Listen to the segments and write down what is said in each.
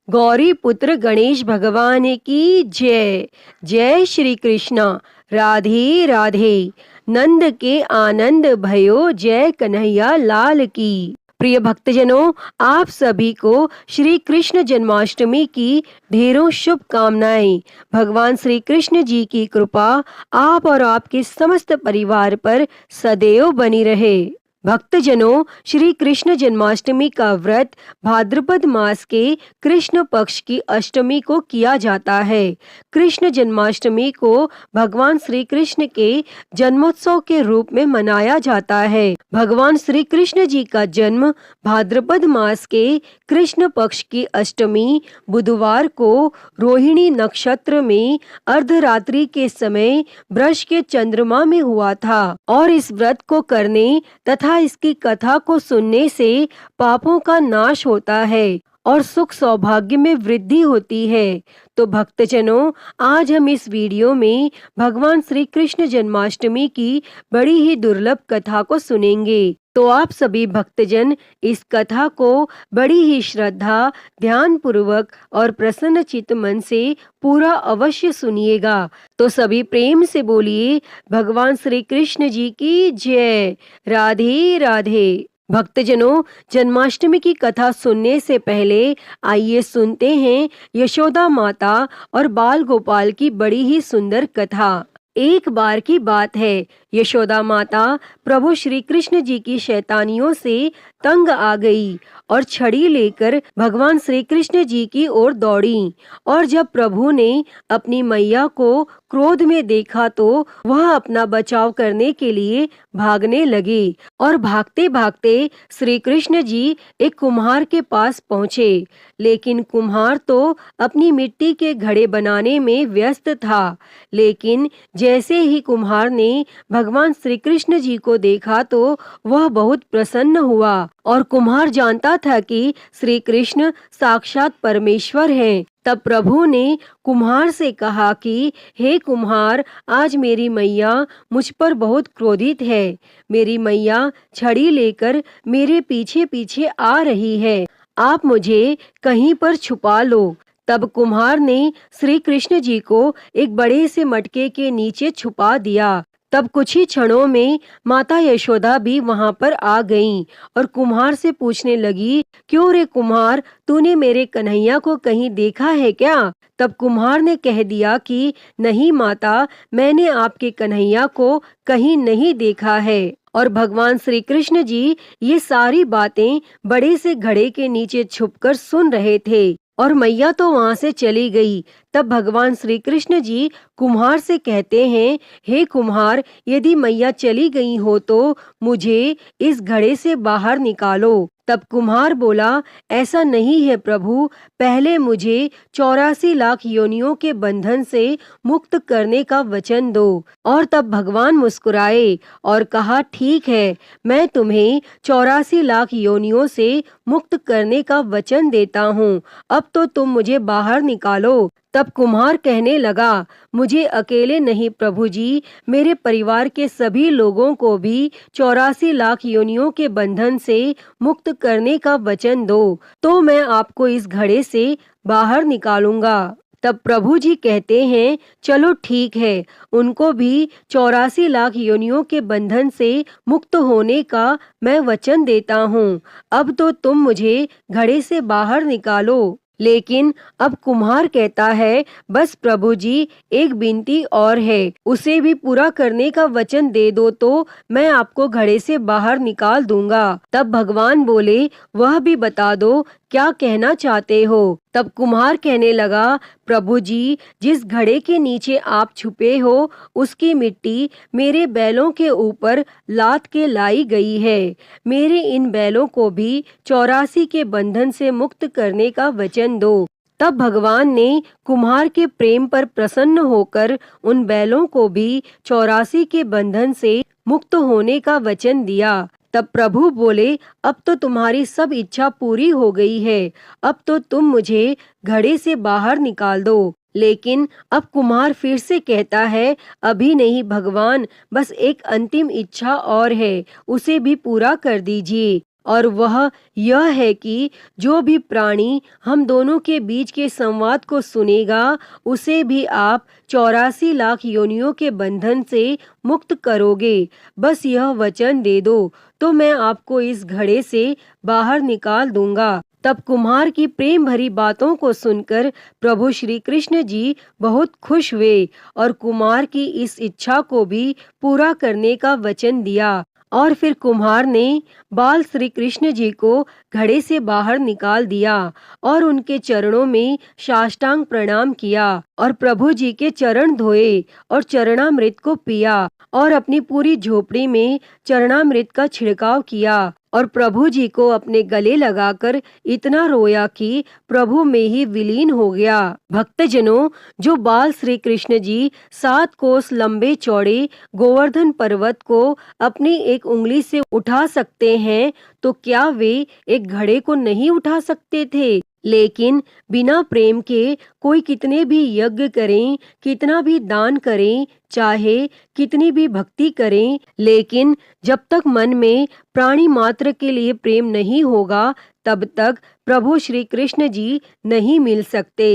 गौरी पुत्र गणेश भगवान की जय। जय श्री कृष्णा। राधे राधे। नंद के आनंद भयो, जय कन्हैया लाल की। प्रिय भक्तजनों, आप सभी को श्री कृष्ण जन्माष्टमी की ढेरों शुभकामनाएं। भगवान श्री कृष्ण जी की कृपा आप और आपके समस्त परिवार पर सदैव बनी रहे। भक्तजनों, श्री कृष्ण जन्माष्टमी का व्रत भाद्रपद मास के कृष्ण पक्ष की अष्टमी को किया जाता है। कृष्ण जन्माष्टमी को भगवान श्री कृष्ण के जन्मोत्सव के रूप में मनाया जाता है। भगवान श्री कृष्ण जी का जन्म भाद्रपद मास के कृष्ण पक्ष की अष्टमी बुधवार को रोहिणी नक्षत्र में अर्धरात्रि के समय वृष के चंद्रमा में हुआ था और इस व्रत को करने तथा इसकी कथा को सुनने से पापों का नाश होता है और सुख सौभाग्य में वृद्धि होती है। तो भक्तजनों, आज हम इस वीडियो में भगवान श्री कृष्ण जन्माष्टमी की बड़ी ही दुर्लभ कथा को सुनेंगे। तो आप सभी भक्तजन इस कथा को बड़ी ही श्रद्धा, ध्यान पूर्वक और प्रसन्न चित्त मन से पूरा अवश्य सुनिएगा। तो सभी प्रेम से बोलिए, भगवान श्री कृष्ण जी की जय। राधे राधे। भक्तजनों, जन्माष्टमी की कथा सुनने से पहले आइए सुनते हैं यशोदा माता और बाल गोपाल की बड़ी ही सुंदर कथा। एक बार की बात है, यशोदा माता प्रभु श्री कृष्ण जी की शैतानियों से तंग आ गई और छड़ी लेकर भगवान श्री कृष्ण जी की ओर दौड़ी। और जब प्रभु ने अपनी मैया को क्रोध में देखा तो वह अपना बचाव करने के लिए भागने लगे और भागते भागते श्री कृष्ण जी एक कुम्हार के पास पहुँचे। लेकिन कुम्हार तो अपनी मिट्टी के घड़े बनाने में व्यस्त था। लेकिन जैसे ही कुम्हार ने भगवान श्री कृष्ण जी को देखा तो वह बहुत प्रसन्न हुआ और कुम्हार जानता था कि श्री कृष्ण साक्षात परमेश्वर हैं। तब प्रभु ने कुम्हार से कहा कि हे कुम्हार, आज मेरी मैया मुझ पर बहुत क्रोधित है। मेरी मैया छड़ी लेकर मेरे पीछे पीछे आ रही है। आप मुझे कहीं पर छुपा लो। तब कुम्हार ने श्री कृष्ण जी को एक बड़े से मटके के नीचे छुपा दिया। तब कुछ ही क्षणों में माता यशोदा भी वहां पर आ गईं और कुम्हार से पूछने लगी, क्यों रे कुम्हार, तूने मेरे कन्हैया को कहीं देखा है क्या? तब कुम्हार ने कह दिया कि नहीं माता, मैंने आपके कन्हैया को कहीं नहीं देखा है। और भगवान श्री कृष्ण जी ये सारी बातें बड़े से घड़े के नीचे छुपकर सुन रहे थे और मैया तो वहां से चली गई। तब भगवान श्री कृष्ण जी कुम्हार से कहते हैं, हे कुम्हार, यदि मैया चली गई हो तो मुझे इस घड़े से बाहर निकालो। तब कुम्हार बोला, ऐसा नहीं है प्रभु, पहले मुझे 84 लाख योनियों के बंधन से मुक्त करने का वचन दो। और तब भगवान मुस्कुराए और कहा, ठीक है, मैं तुम्हें 84 लाख योनियों से मुक्त करने का वचन देता हूँ। अब तो तुम मुझे बाहर निकालो। तब कुम्हार कहने लगा, मुझे अकेले नहीं प्रभु जी, मेरे परिवार के सभी लोगों को भी 84 लाख योनियों के बंधन से मुक्त करने का वचन दो, तो मैं आपको इस घड़े से बाहर निकालूंगा। तब प्रभु जी कहते हैं, चलो ठीक है, उनको भी 84 लाख योनियों के बंधन से मुक्त होने का मैं वचन देता हूँ। अब तो तुम मुझे घड़े से बाहर निकालो। लेकिन अब कुम्हार कहता है, बस प्रभु जी, एक विनती और है, उसे भी पूरा करने का वचन दे दो तो मैं आपको घड़े से बाहर निकाल दूंगा। तब भगवान बोले, वह भी बता दो, क्या कहना चाहते हो? तब कुम्हार कहने लगा, प्रभु जी, जिस घड़े के नीचे आप छुपे हो उसकी मिट्टी मेरे बैलों के ऊपर लाद के लाई गई है। मेरे इन बैलों को भी 84 के बंधन से मुक्त करने का वचन दो। तब भगवान ने कुम्हार के प्रेम पर प्रसन्न होकर उन बैलों को भी 84 के बंधन से मुक्त होने का वचन दिया। तब प्रभु बोले, अब तो तुम्हारी सब इच्छा पूरी हो गई है, अब तो तुम मुझे घड़े से बाहर निकाल दो। लेकिन अब कुम्हार फिर से कहता है, अभी नहीं भगवान, बस एक अंतिम इच्छा और है, उसे भी पूरा कर दीजिए। और वह यह है कि जो भी प्राणी हम दोनों के बीच के संवाद को सुनेगा उसे भी आप 84 लाख योनियों के बंधन से मुक्त करोगे। बस यह वचन दे दो तो मैं आपको इस घड़े से बाहर निकाल दूंगा। तब कुम्हार की प्रेम भरी बातों को सुनकर प्रभु श्री कृष्ण जी बहुत खुश हुए और कुम्हार की इस इच्छा को भी पूरा करने का वचन दिया। और फिर कुम्हार ने बाल श्री कृष्ण जी को घड़े से बाहर निकाल दिया और उनके चरणों में साष्टांग प्रणाम किया और प्रभु जी के चरण धोए और चरणामृत को पिया और अपनी पूरी झोपड़ी में चरणामृत का छिड़काव किया और प्रभु जी को अपने गले लगाकर इतना रोया कि प्रभु में ही विलीन हो गया। भक्तजनों, जो बाल श्री कृष्ण जी 7 कोस लंबे चौड़े गोवर्धन पर्वत को अपनी एक उंगली से उठा सकते हैं तो क्या वे एक घड़े को नहीं उठा सकते थे? लेकिन बिना प्रेम के कोई कितने भी यज्ञ करें, कितना भी दान करें, चाहे कितनी भी भक्ति करें, लेकिन जब तक मन में प्राणी मात्र के लिए प्रेम नहीं होगा तब तक प्रभु श्री कृष्ण जी नहीं मिल सकते।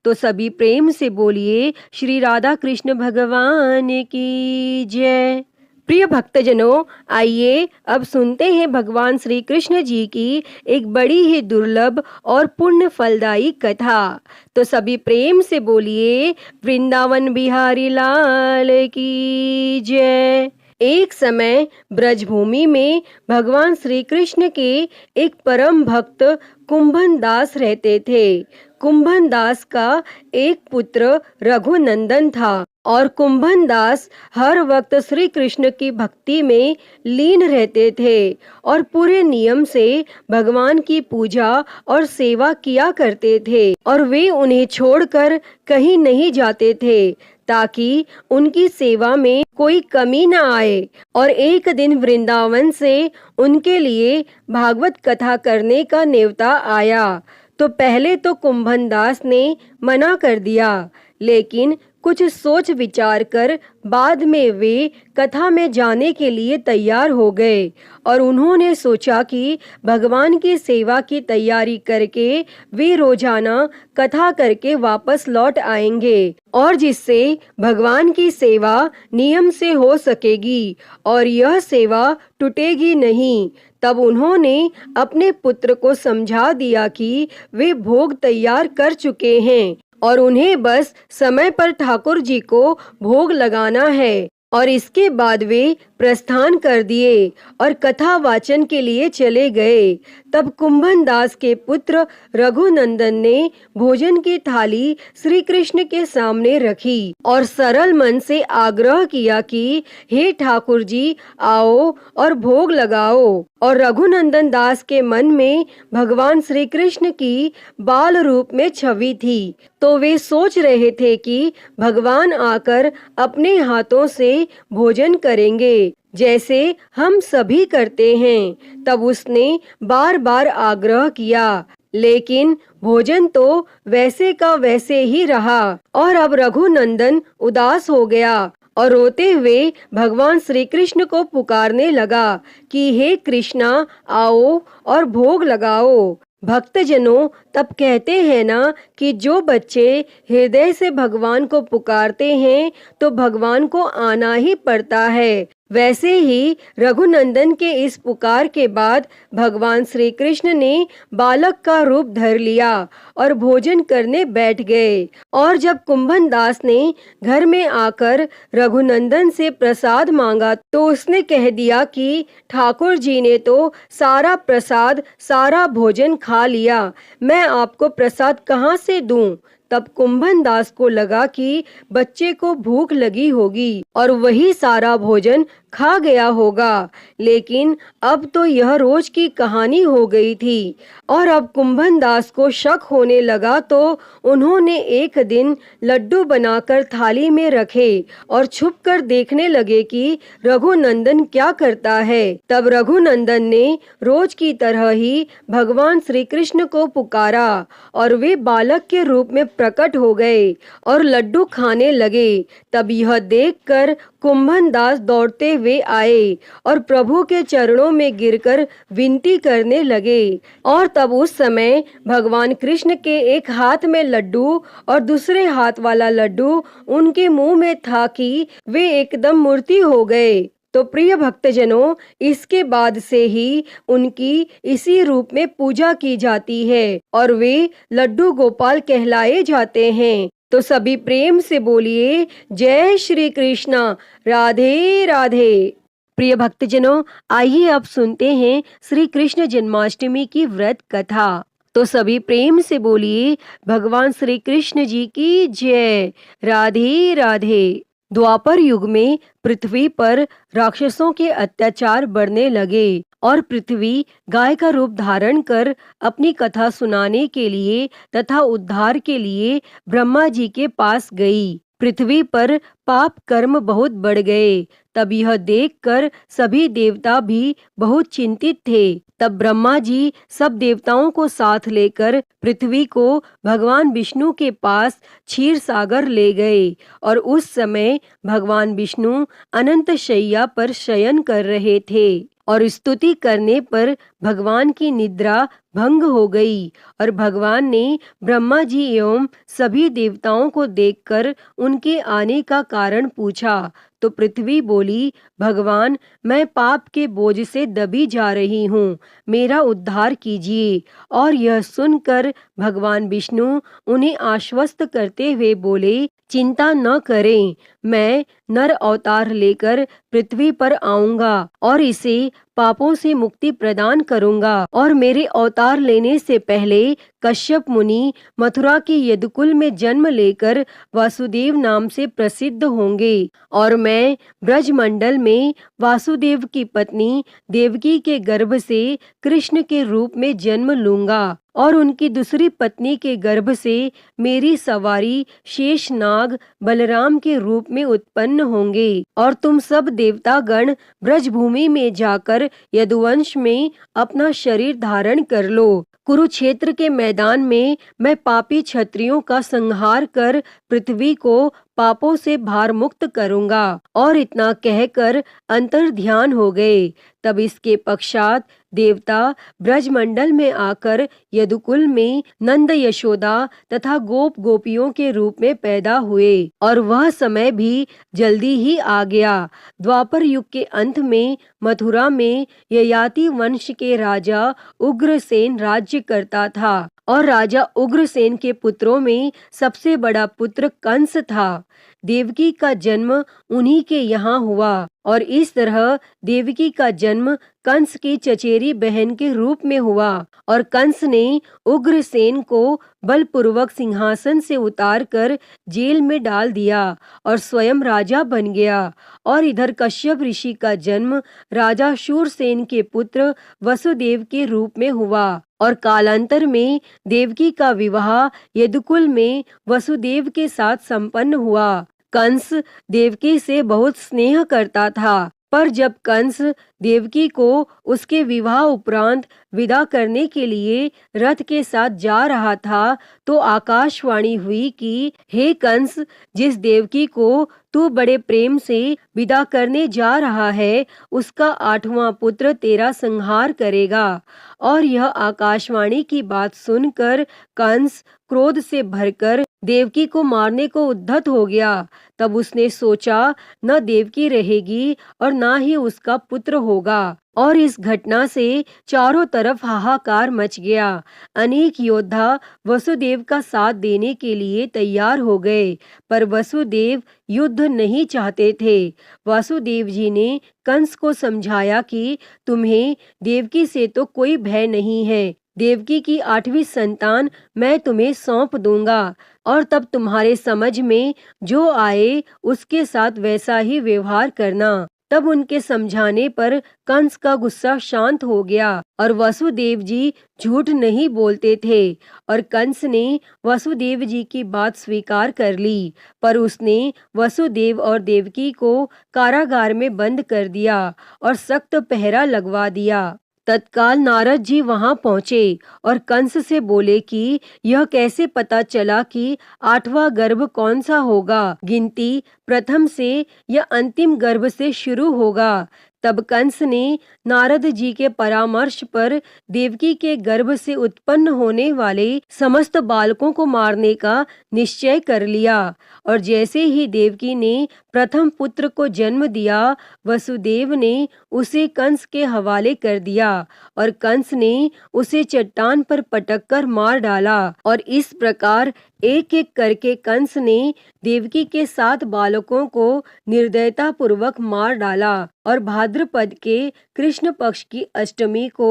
तो सभी प्रेम से बोलिए श्री राधा कृष्ण भगवान की जय। प्रिय भक्तजनों, आइए अब सुनते हैं भगवान श्री कृष्ण जी की एक बड़ी ही दुर्लभ और पुण्य फलदायी कथा। तो सभी प्रेम से बोलिए वृंदावन बिहारी लाल की जय। एक समय ब्रजभूमि में भगवान श्री कृष्ण के एक परम भक्त कुंभन दास रहते थे। कुंभन दास का एक पुत्र रघुनंदन था और कुंभन दास हर वक्त श्री कृष्ण की भक्ति में लीन रहते थे और पूरे नियम से भगवान की पूजा और सेवा किया करते थे और वे उन्हें छोड़कर कहीं नहीं जाते थे ताकि उनकी सेवा में कोई कमी न आए। और एक दिन वृंदावन से उनके लिए भागवत कथा करने का न्योता आया तो पहले तो कुंभन दास ने मना कर दिया, लेकिन कुछ सोच विचार कर बाद में वे कथा में जाने के लिए तैयार हो गए और उन्होंने सोचा कि भगवान की सेवा की तैयारी करके वे रोजाना कथा करके वापस लौट आएंगे और जिससे भगवान की सेवा नियम से हो सकेगी और यह सेवा टूटेगी नहीं। तब उन्होंने अपने पुत्र को समझा दिया कि वे भोग तैयार कर चुके हैं और उन्हें बस समय पर ठाकुर जी को भोग लगाना है और इसके बाद वे प्रस्थान कर दिए और कथा वाचन के लिए चले गए। तब कुंभन दास के पुत्र रघुनंदन ने भोजन की थाली श्री कृष्ण के सामने रखी और सरल मन से आग्रह किया कि हे ठाकुर जी, आओ और भोग लगाओ। और रघुनंदन दास के मन में भगवान श्री कृष्ण की बाल रूप में छवि थी तो वे सोच रहे थे कि भगवान आकर अपने हाथों से भोजन करेंगे जैसे हम सभी करते हैं। तब उसने बार बार आग्रह किया, लेकिन भोजन तो वैसे का वैसे ही रहा और अब रघुनंदन उदास हो गया और रोते हुए भगवान श्री कृष्ण को पुकारने लगा कि हे कृष्णा, आओ और भोग लगाओ। भक्तजनों, तब कहते हैं ना कि जो बच्चे हृदय से भगवान को पुकारते हैं तो भगवान को आना ही पड़ता है। वैसे ही रघुनंदन के इस पुकार के बाद भगवान श्री कृष्ण ने बालक का रूप धर लिया और भोजन करने बैठ गए। और जब कुंभन दास ने घर में आकर रघुनंदन से प्रसाद मांगा तो उसने कह दिया कि ठाकुर जी ने तो सारा प्रसाद, सारा भोजन खा लिया, मैं आपको प्रसाद कहाँ से दूं? तब कुंभन दास को लगा कि बच्चे को भूख लगी होगी और वही सारा भोजन खा गया होगा, लेकिन अब तो यह रोज की कहानी हो गई थी। और अब कुंभन दास को शक होने लगा तो उन्होंने एक दिन लड्डू बनाकर थाली में रखे और छुपकर देखने लगे कि रघुनंदन क्या करता है। तब रघुनंदन ने रोज की तरह ही भगवान श्री कृष्ण को पुकारा और वे बालक के रूप में प्रकट हो गए और लड्डू खाने लगे। तब यह देखकर कुंभन दास दौड़ते वे आए और प्रभु के चरणों में गिरकर विनती करने लगे। और तब उस समय भगवान कृष्ण के एक हाथ में लड्डू और दूसरे हाथ वाला लड्डू उनके मुंह में था कि वे एकदम मूर्ति हो गए। तो प्रिय भक्तजनों, इसके बाद से ही उनकी इसी रूप में पूजा की जाती है और वे लड्डू गोपाल कहलाए जाते हैं। तो सभी प्रेम से बोलिए जय श्री कृष्णा, राधे राधे। प्रिय भक्तजनों, आइए अब सुनते हैं श्री कृष्ण जन्माष्टमी की व्रत कथा। तो सभी प्रेम से बोलिए भगवान श्री कृष्ण जी की जय, राधे राधे। द्वापर युग में पृथ्वी पर राक्षसों के अत्याचार बढ़ने लगे और पृथ्वी गाय का रूप धारण कर अपनी कथा सुनाने के लिए तथा उद्धार के लिए ब्रह्मा जी के पास गई। पृथ्वी पर पाप कर्म बहुत बढ़ गए। तब यह देखकर सभी देवता भी बहुत चिंतित थे। तब ब्रह्मा जी सब देवताओं को साथ लेकर पृथ्वी को भगवान विष्णु के पास क्षीर सागर ले गए और उस समय भगवान विष्णु अनंत शैया पर शयन कर रहे थे और स्तुति करने पर भगवान की निद्रा भंग हो गई और भगवान ने ब्रह्मा जी एवं सभी देवताओं को देखकर उनके आने का कारण पूछा। तो पृथ्वी बोली, भगवान, मैं पाप के बोझ से दबी जा रही हूँ, मेरा उद्धार कीजिए। और यह सुनकर भगवान विष्णु उन्हें आश्वस्त करते हुए बोले, चिंता न करें, मैं नर अवतार लेकर पृथ्वी पर आऊंगा और इसे पापों से मुक्ति प्रदान करूंगा। और मेरे अवतार लेने से पहले कश्यप मुनि मथुरा के यदुकुल में जन्म लेकर वासुदेव नाम से प्रसिद्ध होंगे और मैं ब्रजमंडल में वासुदेव की पत्नी देवकी के गर्भ से कृष्ण के रूप में जन्म लूंगा और उनकी दूसरी पत्नी के गर्भ से मेरी सवारी शेषनाग बलराम के रूप में उत्पन्न होंगे। और तुम सब देवतागण ब्रजभूमि में जाकर यदुवंश में अपना शरीर धारण कर लो। कुरुक्षेत्र के मैदान में मैं पापी क्षत्रियों का संहार कर पृथ्वी को पापों से भार मुक्त करूंगा। और इतना कहकर अंतर ध्यान हो गए। तब इसके पश्चात देवता ब्रजमंडल में आकर यदुकुल में नंद यशोदा तथा गोप गोपियों के रूप में पैदा हुए और वह समय भी जल्दी ही आ गया। द्वापर युग के अंत में मथुरा में ययाति वंश के राजा उग्रसेन राज्य करता था और राजा उग्रसेन के पुत्रों में सबसे बड़ा पुत्र कंस था। देवकी का जन्म उन्हीं के यहाँ हुआ और इस तरह देवकी का जन्म कंस की चचेरी बहन के रूप में हुआ और कंस ने उग्रसेन को बलपूर्वक सिंहासन से उतारकर जेल में डाल दिया और स्वयं राजा बन गया। और इधर कश्यप ऋषि का जन्म राजा शूरसेन के पुत्र वसुदेव के रूप में हुआ और कालांतर में देवकी का विवाह यदुकुल में वसुदेव के साथ संपन्न हुआ। कंस देवकी से बहुत स्नेह करता था, पर जब कंस देवकी को उसके विवाह उपरांत विदा करने के लिए रथ के साथ जा रहा था तो आकाशवाणी हुई कि हे कंस, जिस देवकी को तू बड़े प्रेम से विदा करने जा रहा है उसका 8वां पुत्र तेरा संहार करेगा। और यह आकाशवाणी की बात सुनकर कंस क्रोध से भरकर देवकी को मारने को उद्यत हो गया। तब उसने सोचा न देवकी रहेगी और न ही उसका पुत्र होगा। और इस घटना से चारों तरफ हाहाकार मच गया। अनेक योद्धा वसुदेव का साथ देने के लिए तैयार हो गए, पर वसुदेव युद्ध नहीं चाहते थे। वासुदेव जी ने कंस को समझाया कि तुम्हें देवकी से तो कोई भय नहीं है, देवकी की 8वीं संतान मैं तुम्हें सौंप दूंगा और तब तुम्हारे समझ में जो आए उसके साथ वैसा ही व्यवहार करना। तब उनके समझाने पर कंस का गुस्सा शांत हो गया और वसुदेव जी झूठ नहीं बोलते थे और कंस ने वसुदेव जी की बात स्वीकार कर ली। पर उसने वसुदेव और देवकी को कारागार में बंद कर दिया और सख्त पहरा लगवा दिया। तत्काल नारद जी वहां पहुंचे और कंस से बोले कि यह कैसे पता चला कि 8वां गर्भ कौन सा होगा, गिनती प्रथम से या अंतिम गर्भ से शुरू होगा। तब कंस ने नारद जी के परामर्श पर देवकी के गर्भ से उत्पन्न होने वाले समस्त बालकों को मारने का निश्चय कर लिया। और जैसे ही देवकी ने प्रथम पुत्र को जन्म दिया, वसुदेव ने उसे कंस के हवाले कर दिया और कंस ने उसे चट्टान पर पटक कर मार डाला। और इस प्रकार एक एक करके कंस ने देवकी के 7 बालकों को निर्दयता पूर्वक मार डाला। और भाद्रपद के कृष्ण पक्ष की अष्टमी को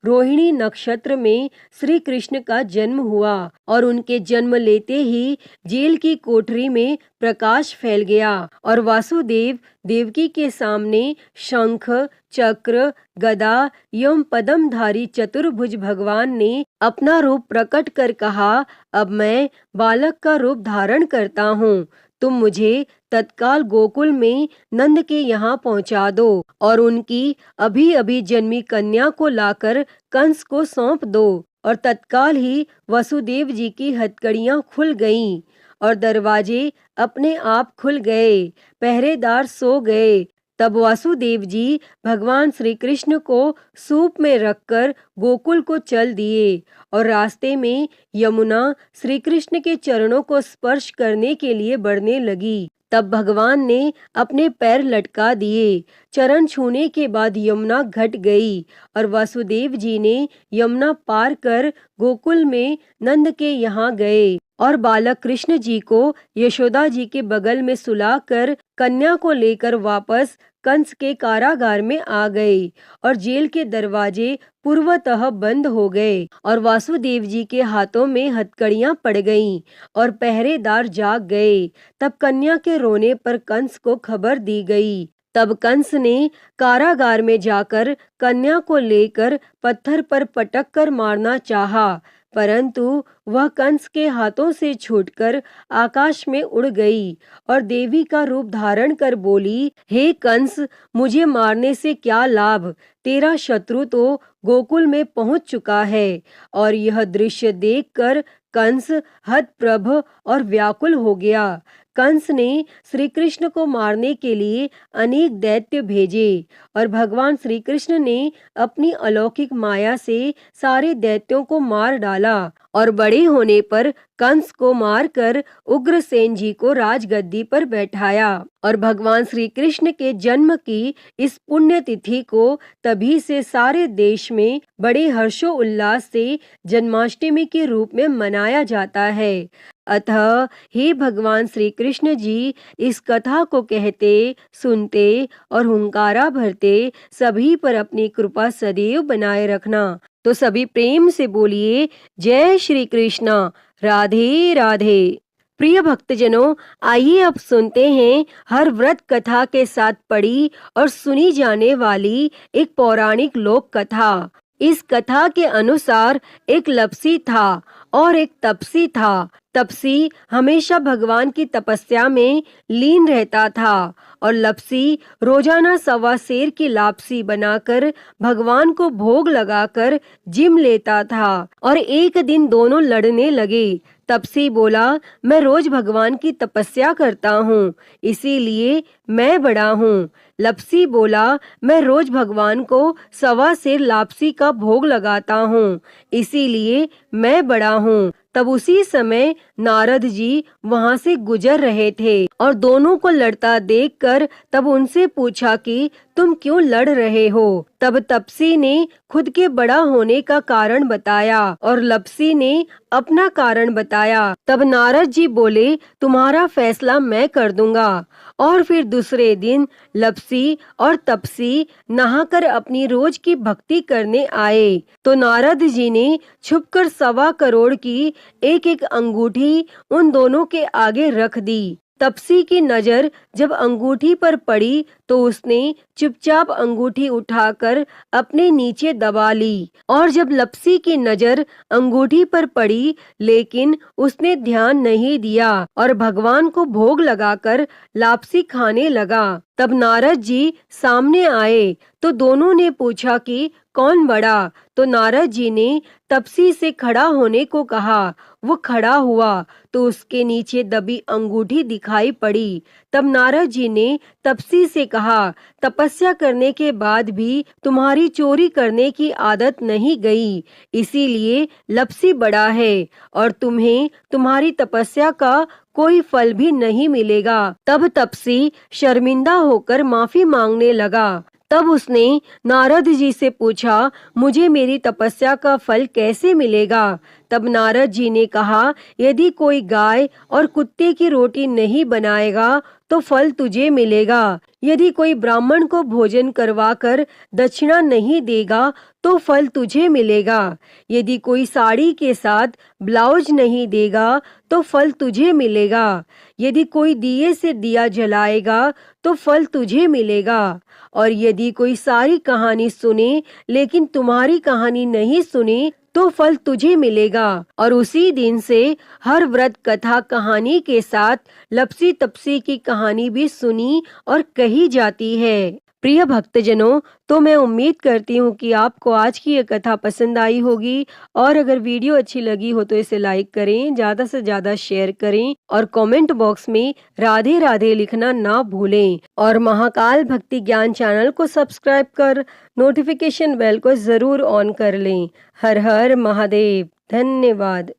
रोहिणी नक्षत्र में श्री कृष्ण का जन्म हुआ और उनके जन्म लेते ही जेल की कोठरी में प्रकाश फैल गया और वासुदेव देवकी के सामने शंख, चक्र, गदा एवं पद्मधारी चतुर्भुज भगवान ने अपना रूप प्रकट कर कहा, अब मैं बालक का रूप धारण करता हूँ। तुम मुझे तत्काल गोकुल में नंद के यहाँ पहुँचा दो और उनकी अभी अभी जन्मी कन्या को लाकर कंस को सौंप दो। और तत्काल ही वसुदेव जी की हथकड़ियाँ खुल गईं और दरवाजे अपने आप खुल गए, पहरेदार सो गए। तब वासुदेव जी भगवान श्री कृष्ण को सूप में रखकर गोकुल को चल दिए और रास्ते में यमुना श्री कृष्ण के चरणों को स्पर्श करने के लिए बढ़ने लगी। तब भगवान ने अपने पैर लटका दिए। चरण छूने के बाद यमुना घट गई और वासुदेव जी ने यमुना पार कर गोकुल में नंद के यहाँ गए और बालक कृष्ण जी को यशोदा जी के बगल में सुलाकर कन्या को लेकर वापस कंस के कारागार में आ गए और जेल के दरवाजे पूर्वतः बंद हो गए और वासुदेव जी के हाथों में हथकड़ियां पड़ गईं और पहरेदार जाग गए। तब कन्या के रोने पर कंस को खबर दी गई। तब कंस ने कारागार में जाकर कन्या को लेकर पत्थर पर पटक कर मारना चाहा, परंतु वह कंस के हाथों से छूटकर आकाश में उड़ गई और देवी का रूप धारण कर बोली, हे कंस, मुझे मारने से क्या लाभ? तेरा शत्रु तो गोकुल में पहुंच चुका है। और यह दृश्य देखकर कंस हतप्रभ और व्याकुल हो गया। कंस ने श्री कृष्ण को मारने के लिए अनेक दैत्य भेजे और भगवान श्री कृष्ण ने अपनी अलौकिक माया से सारे दैत्यों को मार डाला और बड़े होने पर कंस को मारकर उग्रसेन जी को राजगद्दी पर बैठाया। और भगवान श्री कृष्ण के जन्म की इस पुण्य तिथि को तभी से सारे देश में बड़े हर्षो उल्लास से जन्माष्टमी के रूप में मनाया जाता है। अतः हे भगवान श्री कृष्ण जी, इस कथा को कहते, सुनते और हुंकारा भरते सभी पर अपनी कृपा सदैव बनाए रखना। तो सभी प्रेम से बोलिए, जय श्री कृष्ण, राधे राधे। प्रिय भक्तजनों, आइए अब सुनते हैं हर व्रत कथा के साथ पढ़ी और सुनी जाने वाली एक पौराणिक लोक कथा। इस कथा के अनुसार एक लपसी था और एक तपसी था। तपसी हमेशा भगवान की तपस्या में लीन रहता था और लपसी रोजाना 1.25 सेर की लापसी बनाकर भगवान को भोग लगाकर जिम लेता था। और एक दिन दोनों लड़ने लगे। तपसी बोला, मैं रोज भगवान की तपस्या करता हूँ, इसीलिए मैं बड़ा हूँ। लपसी बोला, मैं रोज भगवान को 1.25 सेर लापसी का भोग लगाता हूँ, इसीलिए मैं बड़ा हूँ। तब उसी समय नारद जी वहां से गुजर रहे थे और दोनों को लड़ता देखकर तब उनसे पूछा कि तुम क्यों लड़ रहे हो? तब तपसी ने खुद के बड़ा होने का कारण बताया और लपसी ने अपना कारण बताया। तब नारद जी बोले, तुम्हारा फैसला मैं कर दूंगा। और फिर दूसरे दिन लपसी और तपसी नहाकर अपनी रोज की भक्ति करने आए तो नारद जी ने छुपकर 1.25 करोड़ की एक एक अंगूठी उन दोनों के आगे रख दी। तपसी की नजर जब अंगूठी पर पड़ी तो उसने चुपचाप अंगूठी उठाकर अपने नीचे दबा ली। और जब लपसी की नजर अंगूठी पर पड़ी लेकिन उसने ध्यान नहीं दिया और भगवान को भोग लगाकर लापसी खाने लगा। तब नारद जी सामने आए तो दोनों ने पूछा कि कौन बड़ा? तो नारद जी ने तपसी से खड़ा होने को कहा। वो खड़ा हुआ तो उसके नीचे दबी अंगूठी दिखाई पड़ी। तब नारद जी ने तपसी से कहा, तपस्या करने के बाद भी तुम्हारी चोरी करने की आदत नहीं गई, इसीलिए लपसी बड़ा है और तुम्हें तुम्हारी तपस्या का कोई फल भी नहीं मिलेगा। तब तपसी शर्मिंदा होकर माफी मांगने लगा। तब उसने नारद जी से पूछा, मुझे मेरी तपस्या का फल कैसे मिलेगा? तब नारद जी ने कहा, यदि कोई गाय और कुत्ते की रोटी नहीं बनाएगा तो फल तुझे मिलेगा। यदि कोई ब्राह्मण को भोजन करवाकर दक्षिणा नहीं देगा तो फल तुझे मिलेगा। यदि कोई साड़ी के साथ ब्लाउज नहीं देगा तो फल तुझे मिलेगा। यदि कोई दिए से दिया जलाएगा तो फल तुझे मिलेगा। और यदि कोई सारी कहानी सुने लेकिन तुम्हारी कहानी नहीं सुने तो फल तुझे मिलेगा। और उसी दिन से हर व्रत कथा कहानी के साथ लपसी तपसी की कहानी भी सुनी और कही जाती है। प्रिय भक्तजनों, तो मैं उम्मीद करती हूँ कि आपको आज की ये कथा पसंद आई होगी और अगर वीडियो अच्छी लगी हो तो इसे लाइक करें, ज़्यादा से ज़्यादा शेयर करें और कमेंट बॉक्स में राधे राधे लिखना ना भूलें। और महाकाल भक्ति ज्ञान चैनल को सब्सक्राइब कर नोटिफिकेशन बेल को ज़रूर ऑन कर लें। हर हर महादेव। धन्यवाद।